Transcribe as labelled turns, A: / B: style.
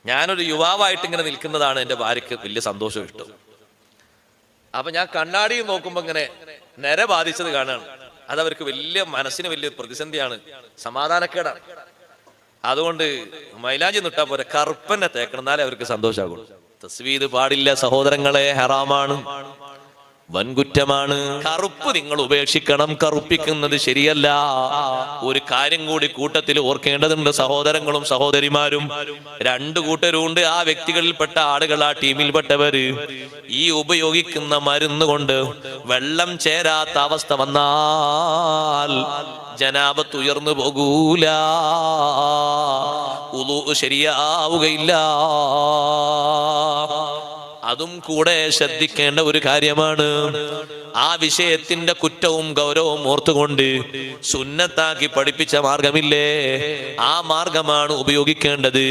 A: ഞാനൊരു യുവാവായിട്ട് ഇങ്ങനെ നിൽക്കുന്നതാണ് എൻ്റെ ഭാര്യയ്ക്ക് വലിയ സന്തോഷം ഇഷ്ടം. അപ്പൊ ഞാൻ കണ്ണാടിയിൽ നോക്കുമ്പോ ഇങ്ങനെ നിര ബാധിച്ചത് കാണാണ്. അതവർക്ക് മനസ്സിന് വലിയ പ്രതിസന്ധിയാണ്, സമാധാനക്കേടാണ്. അതുകൊണ്ട് മൈലാഞ്ചി നിട്ടാ പോരെ, കറുപ്പന്നെ തേക്കണം, എന്നാലേ അവർക്ക് സന്തോഷമാകുള്ളൂ. തസ്വീദ് പാടില്ല സഹോദരങ്ങളെ, ഹറാമാണ്, വൻകുറ്റമാണ്. കറുപ്പ് നിങ്ങൾ ഉപേക്ഷിക്കണം, കറുപ്പിക്കുന്നത് ശരിയല്ല. ഒരു കാര്യം കൂടി കൂട്ടത്തിൽ ഓർക്കേണ്ടതുണ്ട് സഹോദരങ്ങളും സഹോദരിമാരും. രണ്ടു കൂട്ടരുണ്ട്. ആ വ്യക്തികളിൽപ്പെട്ട ആളുകൾ, ആ ടീമിൽപ്പെട്ടവര്, ഈ ഉപയോഗിക്കുന്ന മരുന്ന് കൊണ്ട് വെള്ളം ചേരാത്ത അവസ്ഥ വന്നാൽ ജനാബത്ത് ഉയർന്നു പോകൂല, ഉളൂ ശരിയാവുകയില്ല. അതും കൂടെ ശ്രദ്ധിക്കേണ്ട ഒരു കാര്യമാണ്. ആ വിഷയത്തിന്റെ കുറ്റവും ഗൗരവവും ഓർത്തുകൊണ്ട് സുന്നത്താക്കി പഠിപ്പിച്ച മാർഗമില്ലേ, ആ മാർഗമാണ് ഉപയോഗിക്കേണ്ടത്.